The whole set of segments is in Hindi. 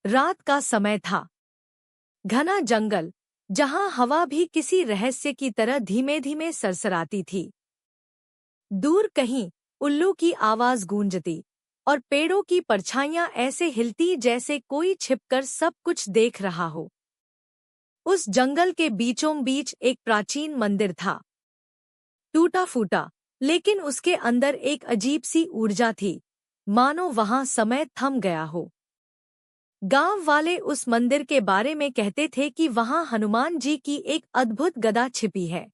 रात का समय था। घना जंगल, जहां हवा भी किसी रहस्य की तरह धीमे धीमे सरसराती थी। दूर कहीं उल्लू की आवाज गूंजती और पेड़ों की परछाइयां ऐसे हिलती जैसे कोई छिपकर सब कुछ देख रहा हो। उस जंगल के बीचों बीच एक प्राचीन मंदिर था, टूटा फूटा, लेकिन उसके अंदर एक अजीब सी ऊर्जा थी, मानो वहां समय थम गया हो। गांव वाले उस मंदिर के बारे में कहते थे कि वहां हनुमान जी की एक अद्भुत गदा छिपी है।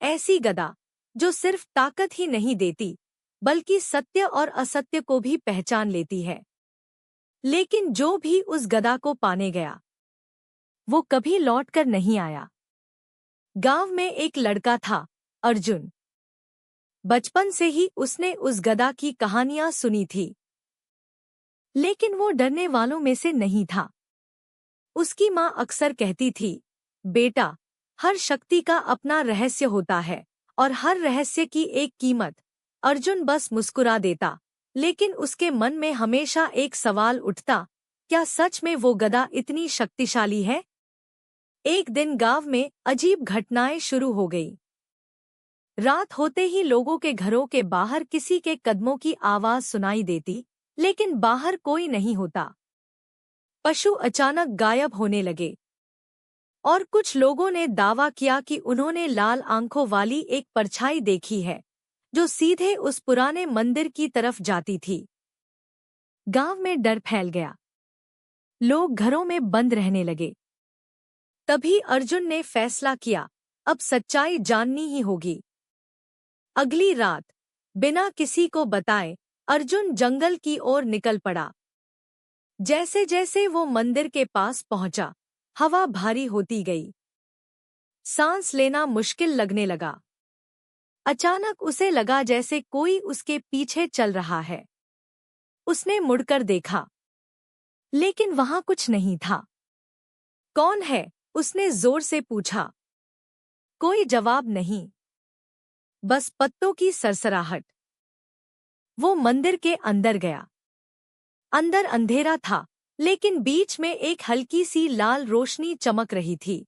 ऐसी गदा जो सिर्फ ताकत ही नहीं देती, बल्कि सत्य और असत्य को भी पहचान लेती है। लेकिन जो भी उस गदा को पाने गया, वो कभी लौटकर नहीं आया। गांव में एक लड़का था, अर्जुन। बचपन से ही उसने उस गदा की कहानियां सुनी थी, लेकिन वो डरने वालों में से नहीं था। उसकी माँ अक्सर कहती थी, बेटा, हर शक्ति का अपना रहस्य होता है और हर रहस्य की एक कीमत। अर्जुन बस मुस्कुरा देता, लेकिन उसके मन में हमेशा एक सवाल उठता, क्या सच में वो गदा इतनी शक्तिशाली है? एक दिन गांव में अजीब घटनाएं शुरू हो गई। रात होते ही लोगों के घरों के बाहर किसी के कदमों की आवाज सुनाई देती, लेकिन बाहर कोई नहीं होता। पशु अचानक गायब होने लगे और कुछ लोगों ने दावा किया कि उन्होंने लाल आंखों वाली एक परछाई देखी है, जो सीधे उस पुराने मंदिर की तरफ जाती थी। गांव में डर फैल गया। लोग घरों में बंद रहने लगे। तभी अर्जुन ने फैसला किया, अब सच्चाई जाननी ही होगी। अगली रात, बिना किसी को बताए, अर्जुन जंगल की ओर निकल पड़ा। जैसे जैसे वो मंदिर के पास पहुंचा, हवा भारी होती गई। सांस लेना मुश्किल लगने लगा। अचानक उसे लगा जैसे कोई उसके पीछे चल रहा है। उसने मुड़कर देखा, लेकिन वहां कुछ नहीं था। कौन है? उसने जोर से पूछा। कोई जवाब नहीं, बस पत्तों की सरसराहट। वो मंदिर के अंदर गया। अंदर अंधेरा था, लेकिन बीच में एक हल्की सी लाल रोशनी चमक रही थी।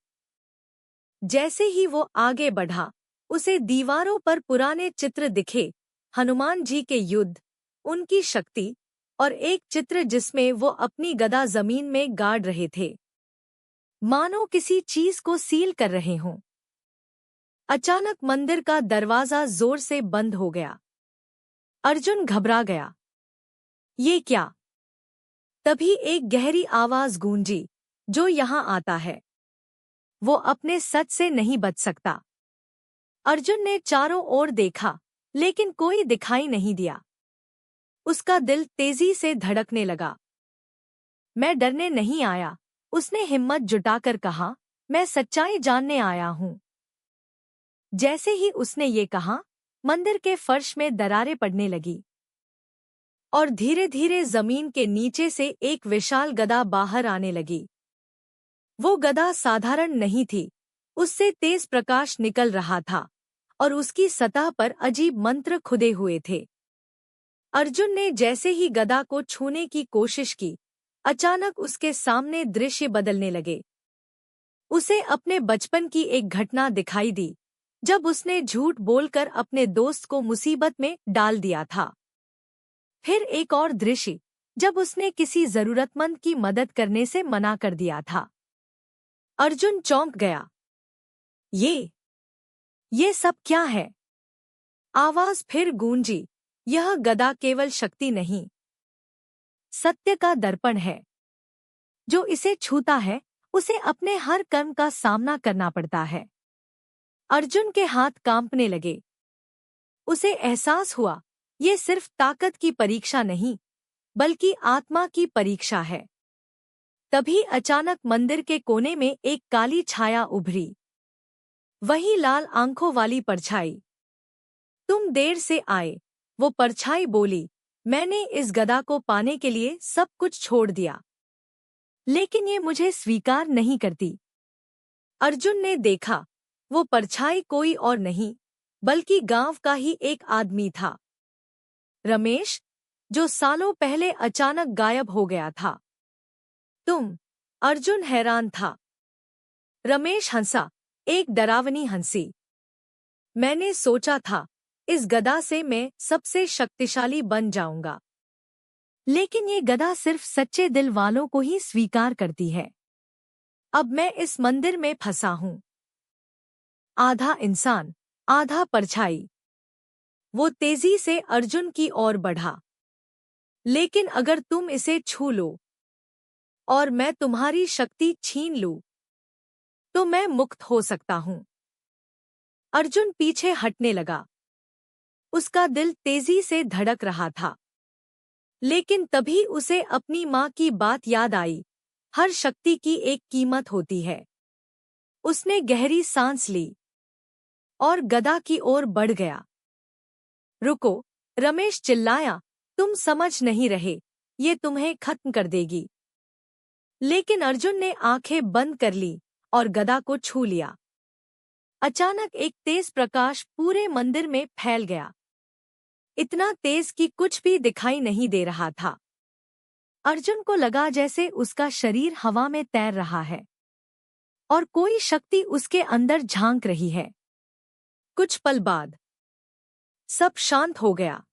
जैसे ही वो आगे बढ़ा, उसे दीवारों पर पुराने चित्र दिखे, हनुमान जी के युद्ध, उनकी शक्ति, और एक चित्र जिसमें वो अपनी गदा जमीन में गाड़ रहे थे, मानो किसी चीज को सील कर रहे हों। अचानक मंदिर का दरवाजा जोर से बंद हो गया। अर्जुन घबरा गया। ये क्या? तभी एक गहरी आवाज गूंजी, जो यहाँ आता है, वो अपने सच से नहीं बच सकता। अर्जुन ने चारों ओर देखा, लेकिन कोई दिखाई नहीं दिया। उसका दिल तेजी से धड़कने लगा। मैं डरने नहीं आया, उसने हिम्मत जुटाकर कहा, मैं सच्चाई जानने आया हूँ। जैसे ही उसने ये कहा, मंदिर के फर्श में दरारें पड़ने लगी और धीरे धीरे जमीन के नीचे से एक विशाल गदा बाहर आने लगी। वो गदा साधारण नहीं थी, उससे तेज प्रकाश निकल रहा था और उसकी सतह पर अजीब मंत्र खुदे हुए थे। अर्जुन ने जैसे ही गदा को छूने की कोशिश की, अचानक उसके सामने दृश्य बदलने लगे। उसे अपने बचपन की एक घटना दिखाई दी, जब उसने झूठ बोलकर अपने दोस्त को मुसीबत में डाल दिया था। फिर एक और दृश्य, जब उसने किसी जरूरतमंद की मदद करने से मना कर दिया था। अर्जुन चौंक गया। ये सब क्या है? आवाज फिर गूंजी, यह गदा केवल शक्ति नहीं, सत्य का दर्पण है। जो इसे छूता है, उसे अपने हर कर्म का सामना करना पड़ता है। अर्जुन के हाथ कांपने लगे। उसे एहसास हुआ, ये सिर्फ ताकत की परीक्षा नहीं, बल्कि आत्मा की परीक्षा है। तभी अचानक मंदिर के कोने में एक काली छाया उभरी। वही लाल आंखों वाली परछाई। तुम देर से आए, वो परछाई बोली। मैंने इस गदा को पाने के लिए सब कुछ छोड़ दिया, लेकिन ये मुझे स्वीकार नहीं करती। अर्जुन ने देखा, वो परछाई कोई और नहीं, बल्कि गांव का ही एक आदमी था, रमेश, जो सालों पहले अचानक गायब हो गया था। तुम? अर्जुन हैरान था। रमेश हंसा, एक डरावनी हंसी। मैंने सोचा था इस गदा से मैं सबसे शक्तिशाली बन जाऊंगा, लेकिन ये गदा सिर्फ सच्चे दिल वालों को ही स्वीकार करती है। अब मैं इस मंदिर में फंसा हूं, आधा इंसान आधा परछाई। वो तेजी से अर्जुन की ओर बढ़ा। लेकिन अगर तुम इसे छू लो और मैं तुम्हारी शक्ति छीन लूं, तो मैं मुक्त हो सकता हूं। अर्जुन पीछे हटने लगा। उसका दिल तेजी से धड़क रहा था। लेकिन तभी उसे अपनी माँ की बात याद आई, हर शक्ति की एक कीमत होती है। उसने गहरी सांस ली और गदा की ओर बढ़ गया। रुको, रमेश चिल्लाया, तुम समझ नहीं रहे, ये तुम्हें खत्म कर देगी। लेकिन अर्जुन ने आंखें बंद कर ली और गदा को छू लिया। अचानक एक तेज प्रकाश पूरे मंदिर में फैल गया। इतना तेज कि कुछ भी दिखाई नहीं दे रहा था। अर्जुन को लगा जैसे उसका शरीर हवा में तैर रहा है और कोई शक्ति उसके अंदर झांक रही है। कुछ पल बाद सब शांत हो गया।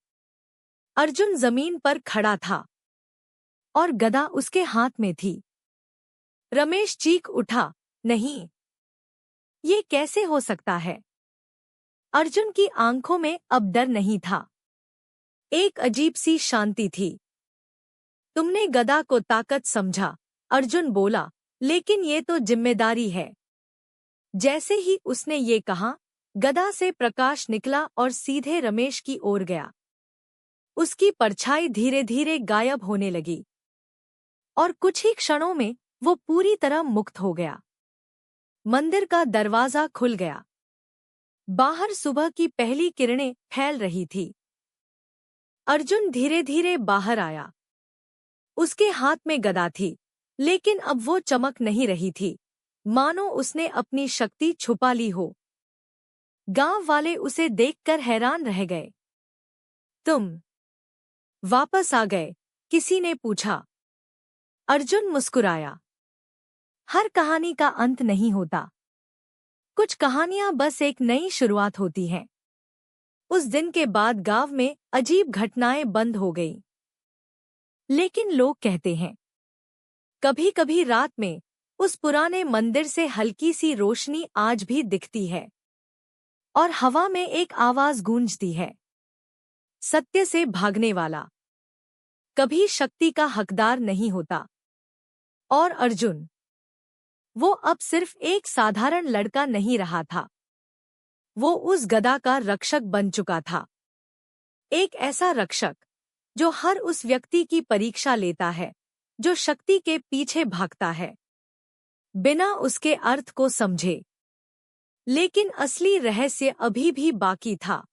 अर्जुन जमीन पर खड़ा था और गदा उसके हाथ में थी। रमेश चीख उठा, नहीं, ये कैसे हो सकता है? अर्जुन की आंखों में अब डर नहीं था, एक अजीब सी शांति थी। तुमने गदा को ताकत समझा, अर्जुन बोला, लेकिन ये तो जिम्मेदारी है। जैसे ही उसने ये कहा, गदा से प्रकाश निकला और सीधे रमेश की ओर गया। उसकी परछाई धीरे धीरे गायब होने लगी और कुछ ही क्षणों में वो पूरी तरह मुक्त हो गया। मंदिर का दरवाजा खुल गया। बाहर सुबह की पहली किरणें फैल रही थी। अर्जुन धीरे धीरे बाहर आया। उसके हाथ में गदा थी, लेकिन अब वो चमक नहीं रही थी, मानो उसने अपनी शक्ति छुपा ली हो। गांव वाले उसे देखकर हैरान रह गए। तुम वापस आ गए? किसी ने पूछा। अर्जुन मुस्कुराया। हर कहानी का अंत नहीं होता। कुछ कहानियां बस एक नई शुरुआत होती हैं। उस दिन के बाद गांव में अजीब घटनाएं बंद हो गईं। लेकिन लोग कहते हैं, कभी-कभी रात में उस पुराने मंदिर से हल्की सी रोशनी आज भी दिखती है और हवा में एक आवाज गूंजती है, सत्य से भागने वाला कभी शक्ति का हकदार नहीं होता। और अर्जुन, वो अब सिर्फ एक साधारण लड़का नहीं रहा था। वो उस गदा का रक्षक बन चुका था। एक ऐसा रक्षक जो हर उस व्यक्ति की परीक्षा लेता है जो शक्ति के पीछे भागता है, बिना उसके अर्थ को समझे। लेकिन असली रहस्य अभी भी बाकी था,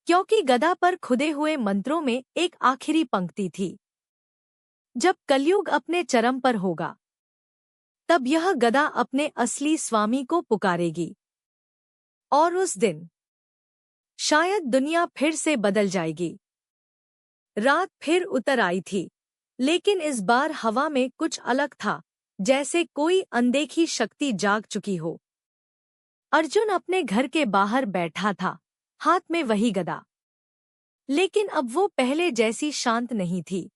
क्योंकि गदा पर खुदे हुए मंत्रों में एक आखिरी पंक्ति थी। जब कलयुग अपने चरम पर होगा, तब यह गदा अपने असली स्वामी को पुकारेगी। और उस दिन शायद दुनिया फिर से बदल जाएगी। रात फिर उतर आई थी, लेकिन इस बार हवा में कुछ अलग था, जैसे कोई अनदेखी शक्ति जाग चुकी हो। अर्जुन अपने घर के बाहर बैठा था, हाथ में वही गदा। लेकिन अब वो पहले जैसी शांत नहीं थी।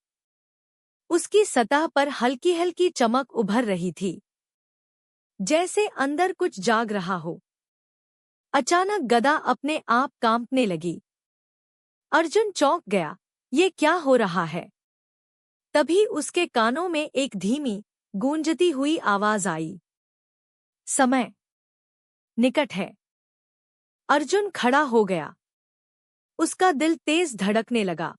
उसकी सतह पर हल्की हल्की चमक उभर रही थी, जैसे अंदर कुछ जाग रहा हो। अचानक गदा अपने आप कांपने लगी। अर्जुन चौंक गया, ये क्या हो रहा है? तभी उसके कानों में एक धीमी, गूंजती हुई आवाज आई, समय निकट है। अर्जुन खड़ा हो गया। उसका दिल तेज धड़कने लगा।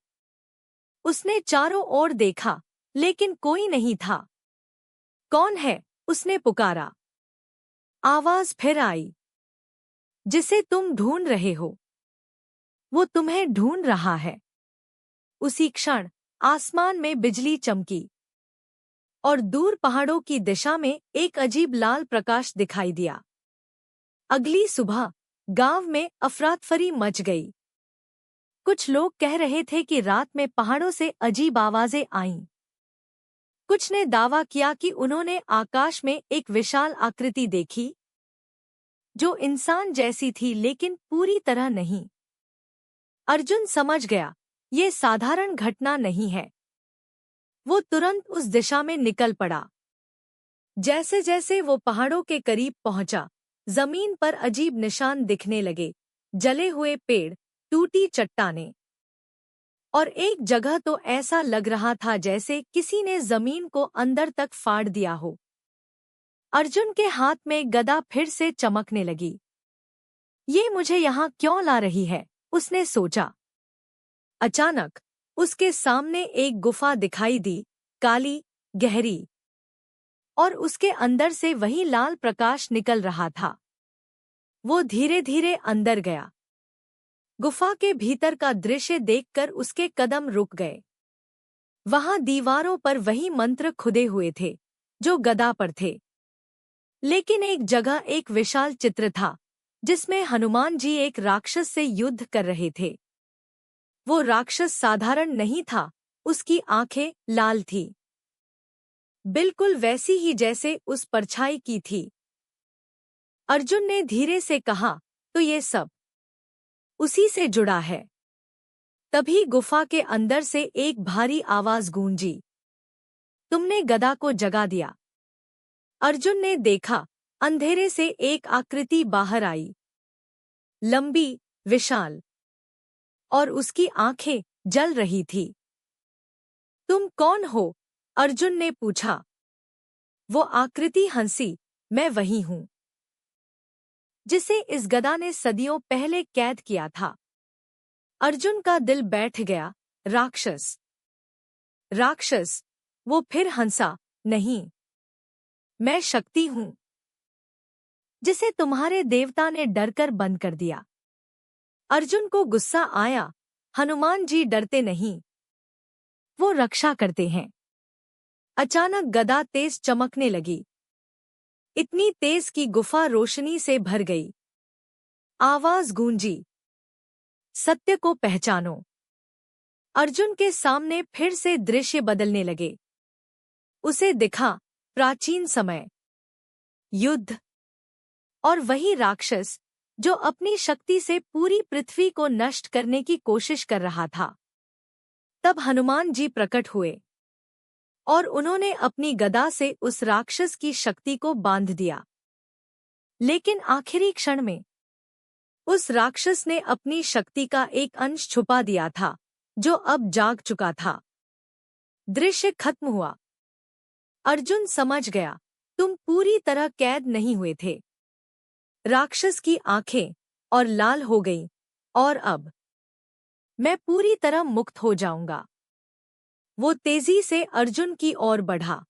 उसने चारों ओर देखा, लेकिन कोई नहीं था। कौन है? उसने पुकारा। आवाज फिर आई, जिसे तुम ढूंढ रहे हो, वो तुम्हें ढूंढ रहा है। उसी क्षण आसमान में बिजली चमकी और दूर पहाड़ों की दिशा में एक अजीब लाल प्रकाश दिखाई दिया। अगली सुबह गांव में अफरातफरी मच गई। कुछ लोग कह रहे थे कि रात में पहाड़ों से अजीब आवाजें आईं। कुछ ने दावा किया कि उन्होंने आकाश में एक विशाल आकृति देखी जो इंसान जैसी थी लेकिन पूरी तरह नहीं। अर्जुन समझ गया ये साधारण घटना नहीं है। वो तुरंत उस दिशा में निकल पड़ा। जैसे जैसे वो पहाड़ों के करीब पहुंचा, जमीन पर अजीब निशान दिखने लगे, जले हुए पेड़, टूटी चट्टानें। और एक जगह तो ऐसा लग रहा था जैसे किसी ने जमीन को अंदर तक फाड़ दिया हो। अर्जुन के हाथ में गदा फिर से चमकने लगी। ये मुझे यहाँ क्यों ला रही है, उसने सोचा। अचानक उसके सामने एक गुफा दिखाई दी, काली, गहरी, और उसके अंदर से वही लाल प्रकाश निकल रहा था। वो धीरे धीरे अंदर गया। गुफा के भीतर का दृश्य देखकर उसके कदम रुक गए। वहां दीवारों पर वही मंत्र खुदे हुए थे जो गदा पर थे, लेकिन एक जगह एक विशाल चित्र था जिसमें हनुमान जी एक राक्षस से युद्ध कर रहे थे। वो राक्षस साधारण नहीं था, उसकी आंखें लाल थीं, बिल्कुल वैसी ही जैसे उस परछाई की थी। अर्जुन ने धीरे से कहा, तो ये सब उसी से जुड़ा है। तभी गुफा के अंदर से एक भारी आवाज गूंजी, तुमने गदा को जगा दिया। अर्जुन ने देखा, अंधेरे से एक आकृति बाहर आई, लंबी, विशाल, और उसकी आंखें जल रही थी। तुम कौन हो? अर्जुन ने पूछा। वो आकृति हंसी, मैं वही हूं जिसे इस गदा ने सदियों पहले कैद किया था। अर्जुन का दिल बैठ गया। राक्षस, राक्षस, वो फिर हंसा, नहीं, मैं शक्ति हूं जिसे तुम्हारे देवता ने डरकर बंद कर दिया। अर्जुन को गुस्सा आया, हनुमान जी डरते नहीं, वो रक्षा करते हैं। अचानक गदा तेज चमकने लगी, इतनी तेज कि गुफा रोशनी से भर गई। आवाज गूंजी, सत्य को पहचानो। अर्जुन के सामने फिर से दृश्य बदलने लगे। उसे दिखा प्राचीन समय, युद्ध, और वही राक्षस जो अपनी शक्ति से पूरी पृथ्वी को नष्ट करने की कोशिश कर रहा था। तब हनुमान जी प्रकट हुए और उन्होंने अपनी गदा से उस राक्षस की शक्ति को बांध दिया। लेकिन आखिरी क्षण में उस राक्षस ने अपनी शक्ति का एक अंश छुपा दिया था जो अब जाग चुका था। दृश्य खत्म हुआ। अर्जुन समझ गया, तुम पूरी तरह कैद नहीं हुए थे। राक्षस की आंखें और लाल हो गईं, और अब मैं पूरी तरह मुक्त हो जाऊंगा। वो तेजी से अर्जुन की ओर बढ़ा।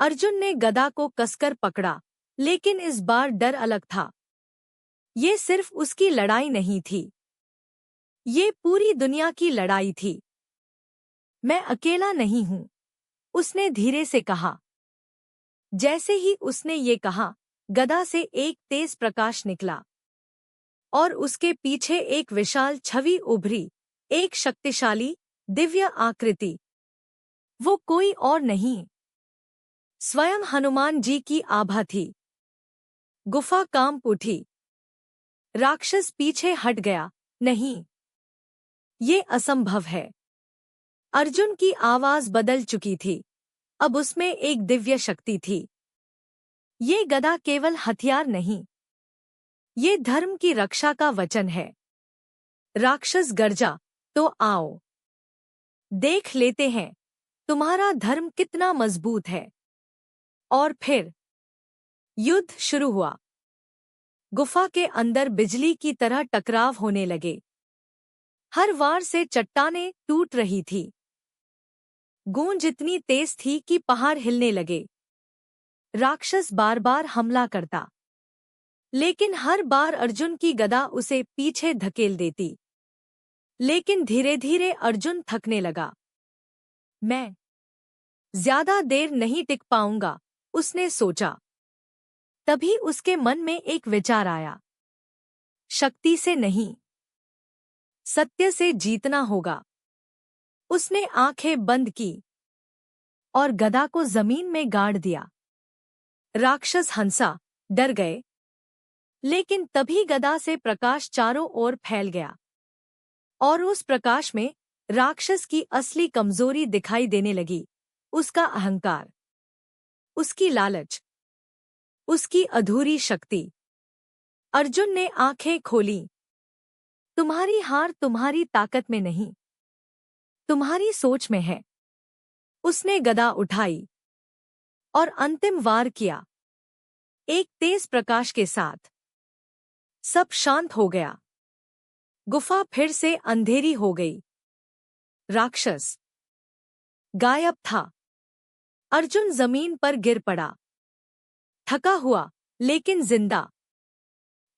अर्जुन ने गदा को कसकर पकड़ा, लेकिन इस बार डर अलग था। ये सिर्फ उसकी लड़ाई नहीं थी, ये पूरी दुनिया की लड़ाई थी। मैं अकेला नहीं हूं, उसने धीरे से कहा। जैसे ही उसने ये कहा, गदा से एक तेज प्रकाश निकला और उसके पीछे एक विशाल छवि उभरी, एक शक्तिशाली, दिव्य आकृति। वो कोई और नहीं, स्वयं हनुमान जी की आभा थी। गुफा कांप उठी। राक्षस पीछे हट गया, नहीं, ये असंभव है। अर्जुन की आवाज बदल चुकी थी, अब उसमें एक दिव्य शक्ति थी। ये गदा केवल हथियार नहीं, ये धर्म की रक्षा का वचन है। राक्षस गर्जा, तो आओ, देख लेते हैं तुम्हारा धर्म कितना मजबूत है। और फिर युद्ध शुरू हुआ। गुफा के अंदर बिजली की तरह टकराव होने लगे। हर वार से चट्टानें टूट रही थी। गूंज इतनी तेज थी कि पहाड़ हिलने लगे। राक्षस बार बार हमला करता, लेकिन हर बार अर्जुन की गदा उसे पीछे धकेल देती। लेकिन धीरे धीरे अर्जुन थकने लगा। मैं ज्यादा देर नहीं टिक पाऊंगा, उसने सोचा। तभी उसके मन में एक विचार आया, शक्ति से नहीं, सत्य से जीतना होगा। उसने आंखें बंद की और गदा को जमीन में गाड़ दिया। राक्षस हंसा, डर गए। लेकिन तभी गदा से प्रकाश चारों ओर फैल गया और उस प्रकाश में राक्षस की असली कमजोरी दिखाई देने लगी, उसका अहंकार, उसकी लालच, उसकी अधूरी शक्ति। अर्जुन ने आंखें खोलीं। तुम्हारी हार तुम्हारी ताकत में नहीं, तुम्हारी सोच में है। उसने गदा उठाई और अंतिम वार किया। एक तेज प्रकाश के साथ सब शांत हो गया। गुफा फिर से अंधेरी हो गई। राक्षस गायब था। अर्जुन जमीन पर गिर पड़ा, थका हुआ लेकिन जिंदा।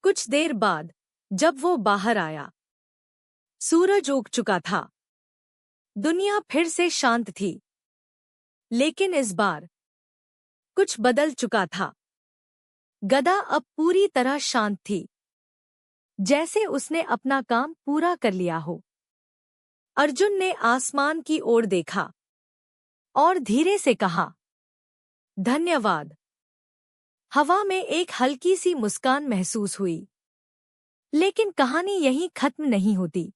कुछ देर बाद जब वो बाहर आया, सूरज उग चुका था। दुनिया फिर से शांत थी, लेकिन इस बार कुछ बदल चुका था। गदा अब पूरी तरह शांत थी, जैसे उसने अपना काम पूरा कर लिया हो। अर्जुन ने आसमान की ओर देखा और धीरे से कहा, धन्यवाद। हवा में एक हल्की सी मुस्कान महसूस हुई। लेकिन कहानी यहीं खत्म नहीं होती,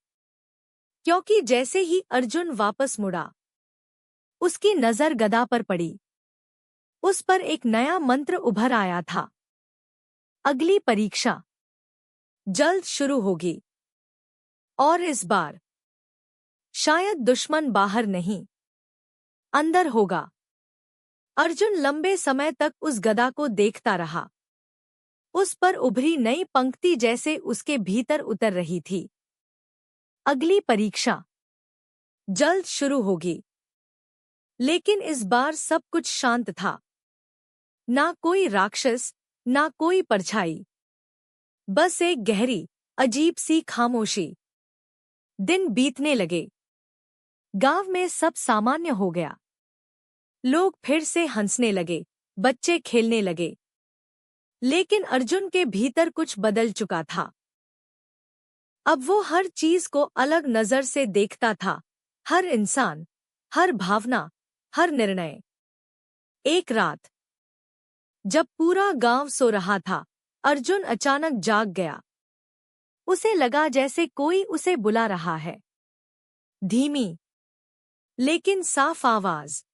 क्योंकि जैसे ही अर्जुन वापस मुड़ा, उसकी नजर गदा पर पड़ी। उस पर एक नया मंत्र उभर आया था। अगली परीक्षा जल्द शुरू होगी, और इस बार शायद दुश्मन बाहर नहीं, अंदर होगा। अर्जुन लंबे समय तक उस गदा को देखता रहा। उस पर उभरी नई पंक्ति जैसे उसके भीतर उतर रही थी। अगली परीक्षा जल्द शुरू होगी। लेकिन इस बार सब कुछ शांत था। ना कोई राक्षस, ना कोई परछाई, बस एक गहरी, अजीब सी खामोशी। दिन बीतने लगे। गांव में सब सामान्य हो गया। लोग फिर से हंसने लगे, बच्चे खेलने लगे। लेकिन अर्जुन के भीतर कुछ बदल चुका था। अब वो हर चीज को अलग नजर से देखता था, हर इंसान, हर भावना, हर निर्णय। एक रात जब पूरा गांव सो रहा था, अर्जुन अचानक जाग गया। उसे लगा जैसे कोई उसे बुला रहा है। धीमी लेकिन साफ आवाज,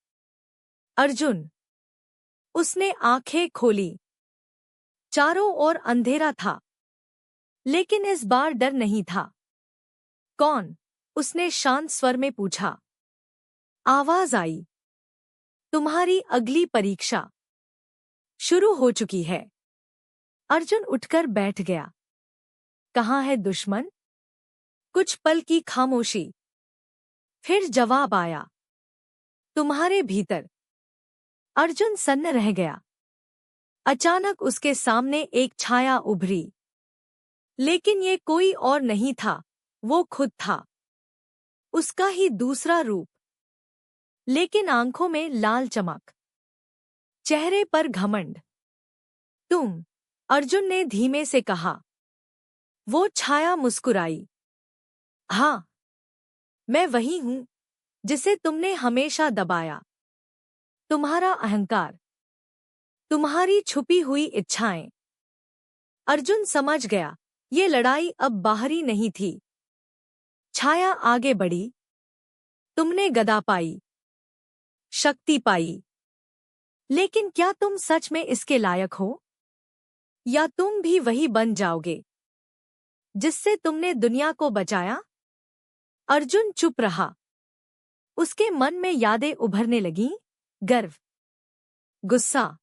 अर्जुन। उसने आंखें खोली। चारों ओर अंधेरा था, लेकिन इस बार डर नहीं था। कौन? उसने शांत स्वर में पूछा। आवाज आई, तुम्हारी अगली परीक्षा शुरू हो चुकी है। अर्जुन उठकर बैठ गया। कहाँ है दुश्मन? कुछ पल की खामोशी। फिर जवाब आया, तुम्हारे भीतर। अर्जुन सन्न रह गया। अचानक उसके सामने एक छाया उभरी। लेकिन ये कोई और नहीं था, वो खुद था। उसका ही दूसरा रूप, लेकिन आंखों में लाल चमक, चेहरे पर घमंड। तुम? अर्जुन ने धीमे से कहा। वो छाया मुस्कुराई। हाँ, मैं वही हूं जिसे तुमने हमेशा दबाया। तुम्हारा अहंकार, तुम्हारी छुपी हुई इच्छाएं। अर्जुन समझ गया, ये लड़ाई अब बाहरी नहीं थी। छाया आगे बढ़ी। तुमने गदा पाई, शक्ति पाई, लेकिन क्या तुम सच में इसके लायक हो? या तुम भी वही बन जाओगे जिससे तुमने दुनिया को बचाया? अर्जुन चुप रहा। उसके मन में यादें उभरने लगीं, गर्व, गुस्सा,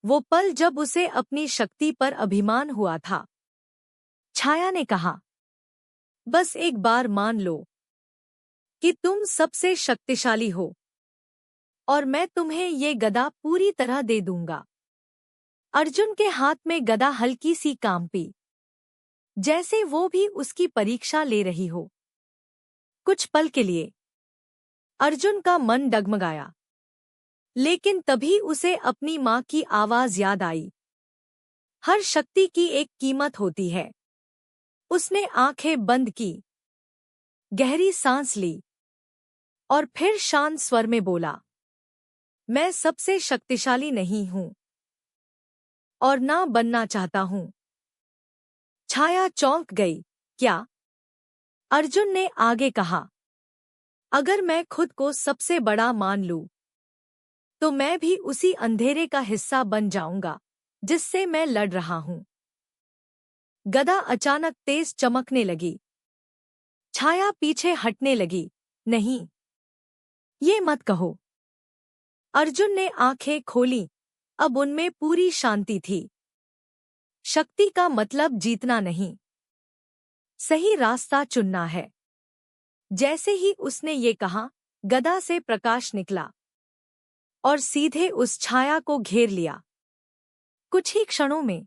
वो पल जब उसे अपनी शक्ति पर अभिमान हुआ था। छाया ने कहा, बस एक बार मान लो कि तुम सबसे शक्तिशाली हो, और मैं तुम्हें ये गदा पूरी तरह दे दूंगा। अर्जुन के हाथ में गदा हल्की सी कांपी, जैसे वो भी उसकी परीक्षा ले रही हो। कुछ पल के लिए अर्जुन का मन डगमगाया, लेकिन तभी उसे अपनी माँ की आवाज याद आई। हर शक्ति की एक कीमत होती है। उसने आंखें बंद की, गहरी सांस ली और फिर शांत स्वर में बोला, मैं सबसे शक्तिशाली नहीं हूं और ना बनना चाहता हूं। छाया चौंक गई। क्या? अर्जुन ने आगे कहा, अगर मैं खुद को सबसे बड़ा मान लूं, तो मैं भी उसी अंधेरे का हिस्सा बन जाऊंगा जिससे मैं लड़ रहा हूं। गदा अचानक तेज चमकने लगी। छाया पीछे हटने लगी। नहीं, ये मत कहो। अर्जुन ने आंखें खोली। अब उनमें पूरी शांति थी। शक्ति का मतलब जीतना नहीं, सही रास्ता चुनना है। जैसे ही उसने ये कहा, गदा से प्रकाश निकला और सीधे उस छाया को घेर लिया। कुछ ही क्षणों में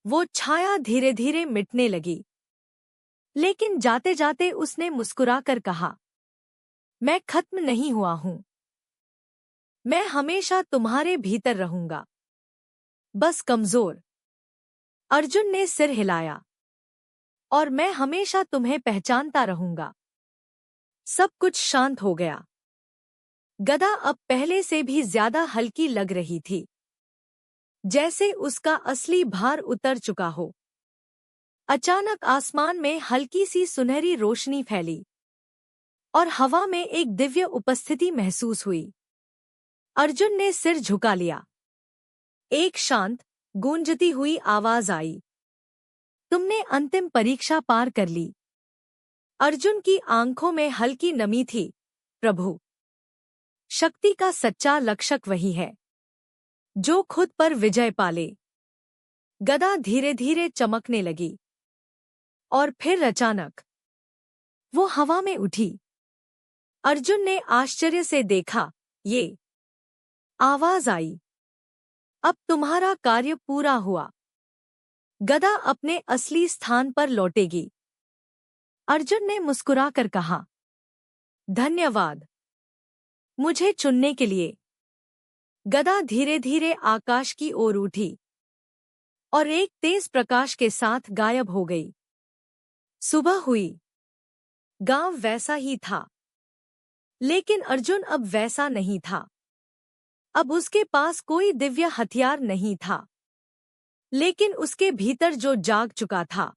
वो छाया धीरे धीरे मिटने लगी। लेकिन जाते जाते उसने मुस्कुराकर कहा, मैं खत्म नहीं हुआ हूं। मैं हमेशा तुम्हारे भीतर रहूंगा, बस कमजोर। अर्जुन ने सिर हिलाया। और मैं हमेशा तुम्हें पहचानता रहूंगा। सब कुछ शांत हो गया। गदा अब पहले से भी ज्यादा हल्की लग रही थी, जैसे उसका असली भार उतर चुका हो। अचानक आसमान में हल्की सी सुनहरी रोशनी फैली और हवा में एक दिव्य उपस्थिति महसूस हुई। अर्जुन ने सिर झुका लिया। एक शांत, गूंजती हुई आवाज आई, तुमने अंतिम परीक्षा पार कर ली। अर्जुन की आंखों में हल्की नमी थी। प्रभु, शक्ति का सच्चा लक्षक वही है जो खुद पर विजय पाले। गदा धीरे धीरे चमकने लगी और फिर अचानक वो हवा में उठी। अर्जुन ने आश्चर्य से देखा। ये आवाज आई, अब तुम्हारा कार्य पूरा हुआ। गदा अपने असली स्थान पर लौटेगी। अर्जुन ने मुस्कुराकर कहा, धन्यवाद मुझे चुनने के लिए। गदा धीरे धीरे आकाश की ओर उठी और एक तेज प्रकाश के साथ गायब हो गई। सुबह हुई। गांव वैसा ही था, लेकिन अर्जुन अब वैसा नहीं था। अब उसके पास कोई दिव्य हथियार नहीं था, लेकिन उसके भीतर जो जाग चुका था,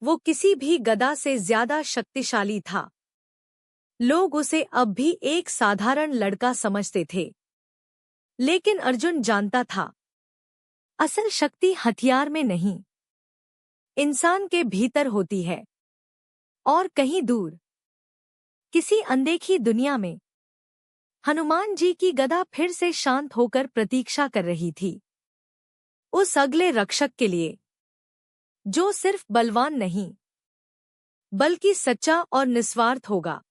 वो किसी भी गदा से ज्यादा शक्तिशाली था। लोग उसे अब भी एक साधारण लड़का समझते थे, लेकिन अर्जुन जानता था, असल शक्ति हथियार में नहीं, इंसान के भीतर होती है। और कहीं दूर, किसी अनदेखी दुनिया में, हनुमान जी की गदा फिर से शांत होकर प्रतीक्षा कर रही थी, उस अगले रक्षक के लिए जो सिर्फ बलवान नहीं, बल्कि सच्चा और निस्वार्थ होगा।